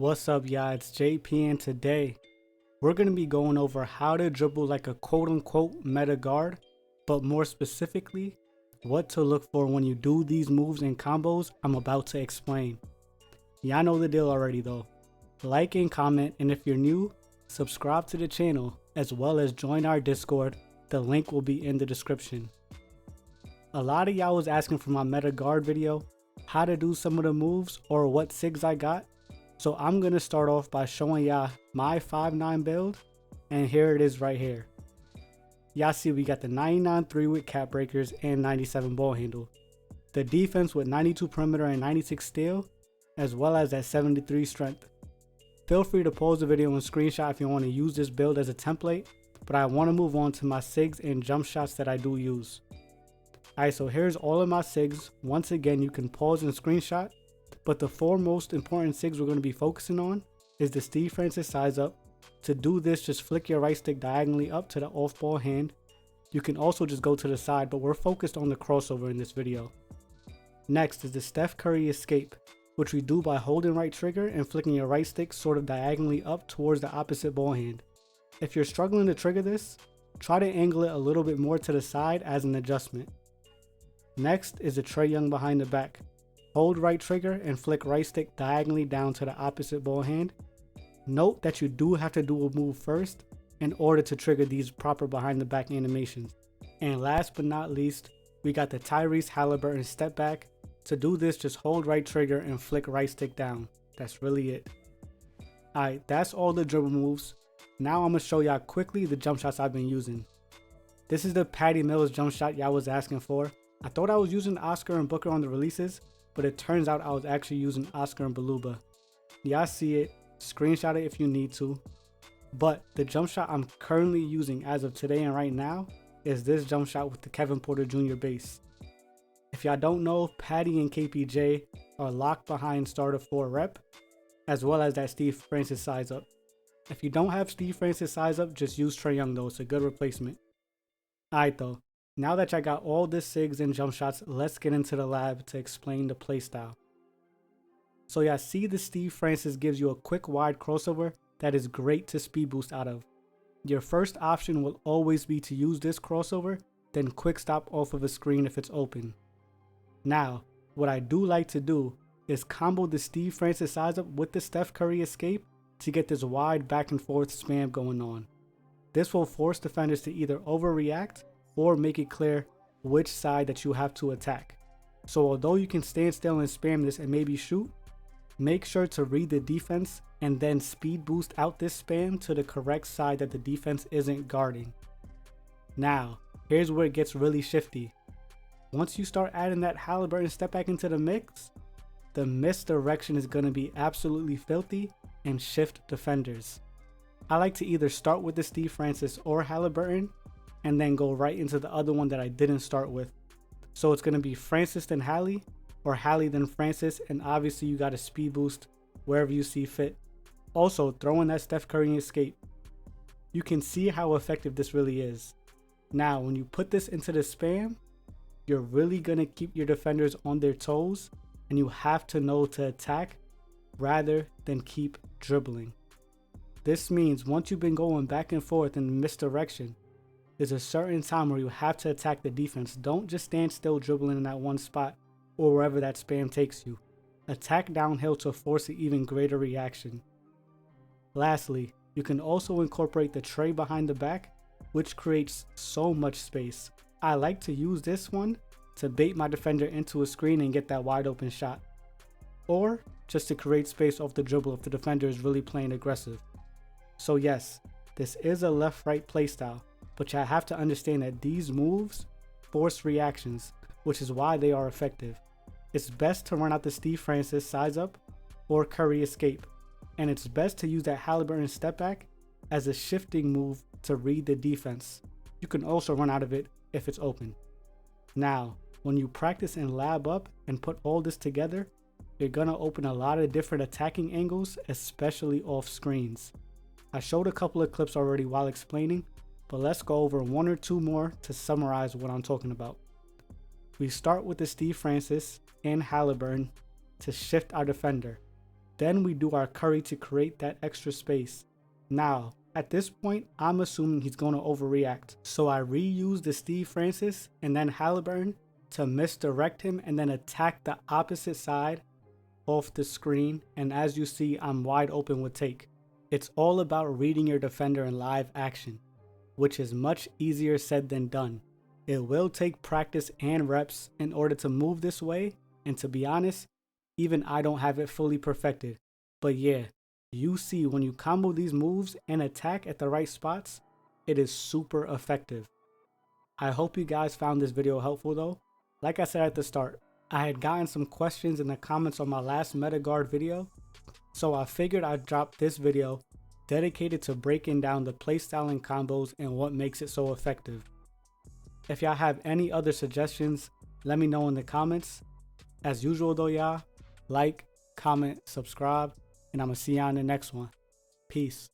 What's up, y'all? It's JP, and today we're going to be going over how to dribble like a quote-unquote meta guard, but more specifically, what to look for when you do these moves and combos I'm about to explain. Y'all know the deal already though. Like and comment, and if you're new, subscribe to the channel as well as join our Discord. The link will be in the description. A lot of y'all was asking for my meta guard video, how to do some of the moves or what SIGs I got. So I'm going to start off by showing y'all my 5'9 build, and here it is right here. Y'all see we got the 99 3 with cap breakers and 97 ball handle. The defense with 92 perimeter and 96 steal, as well as that 73 strength. Feel free to pause the video and screenshot if you want to use this build as a template, but I want to move on to my SIGs and jump shots that I do use. Alright, so here's all of my SIGs. Once again, you can pause and screenshot. But the four most important SIGs we're going to be focusing on is the Steve Francis size up. To do this, just flick your right stick diagonally up to the off ball hand. You can also just go to the side, but we're focused on the crossover in this video. Next is the Steph Curry escape, which we do by holding right trigger and flicking your right stick sort of diagonally up towards the opposite ball hand. If you're struggling to trigger this, try to angle it a little bit more to the side as an adjustment. Next is the Trae Young behind the back. Hold right trigger and flick right stick diagonally down to the opposite ball hand. Note that you do have to do a move first in order to trigger these proper behind the back animations. And last but not least, we got the Tyrese Halliburton step back. To do this, just hold right trigger and flick right stick down. That's really it. Alright, that's all the dribble moves. Now I'm going to show y'all quickly the jump shots I've been using. This is the Patty Mills jump shot y'all was asking for. I thought I was using Oscar and Booker on the releases, but it turns out I was actually using Oscar and Baluba. Y'all see it, screenshot it if you need to. But the jump shot I'm currently using as of today and right now is this jump shot with the Kevin Porter Jr. base. If y'all don't know, Patty and KPJ are locked behind starter 4 rep, as well as that Steve Francis size up. If you don't have Steve Francis size up, just use Trae Young though, it's a good replacement. Alright though. Now that I got all the SIGs and jump shots, let's get into the lab to explain the playstyle. So yeah, see the Steve Francis gives you a quick wide crossover that is great to speed boost out of. Your first option will always be to use this crossover, then quick stop off of a screen if it's open. Now, what I do like to do is combo the Steve Francis size up with the Steph Curry escape to get this wide back and forth spam going on. This will force defenders to either overreact or make it clear which side that you have to attack. So although you can stand still and spam this and maybe shoot, make sure to read the defense and then speed boost out this spam to the correct side that the defense isn't guarding. Now, here's where it gets really shifty. Once you start adding that Halliburton step back into the mix, the misdirection is going to be absolutely filthy and shift defenders. I like to either start with the Steve Francis or Halliburton and then go right into the other one that I didn't start with. So it's going to be Francis then Hallie, or Hallie then Francis, and obviously you got a speed boost wherever you see fit. Also, throw in that Steph Curry escape. You can see how effective this really is. Now, when you put this into the spam, you're really going to keep your defenders on their toes, and you have to know to attack rather than keep dribbling. This means once you've been going back and forth in misdirection, there's a certain time where you have to attack the defense. Don't just stand still dribbling in that one spot or wherever that spam takes you. Attack downhill to force an even greater reaction. Lastly, you can also incorporate the Trae behind the back, which creates so much space. I like to use this one to bait my defender into a screen and get that wide open shot. Or just to create space off the dribble if the defender is really playing aggressive. So yes, this is a left-right playstyle. But you have to understand that these moves force reactions, which is why they are effective. It's best to run out the Steve Francis size up or Curry escape, and it's best to use that Halliburton step back as a shifting move to read the defense. You can also run out of it if it's open. Now, when you practice and lab up and put all this together, you're gonna open a lot of different attacking angles, especially off screens. I showed a couple of clips already while explaining, but let's go over one or two more to summarize what I'm talking about. We start with the Steve Francis and Halliburton to shift our defender. Then we do our curry to create that extra space. Now, at this point, I'm assuming he's going to overreact. So I reuse the Steve Francis and then Halliburton to misdirect him and then attack the opposite side off the screen. And as you see, I'm wide open with take. It's all about reading your defender in live action, which is much easier said than done. It will take practice and reps in order to move this way, and to be honest, even I don't have it fully perfected. But yeah, you see when you combo these moves and attack at the right spots, it is super effective. I hope you guys found this video helpful though. Like I said at the start, I had gotten some questions in the comments on my last meta guard video, so I figured I'd drop this video dedicated to breaking down the playstyling combos and what makes it so effective. If y'all have any other suggestions, let me know in the comments. As usual though, y'all, like, comment, subscribe, and I'ma see y'all in the next one. Peace.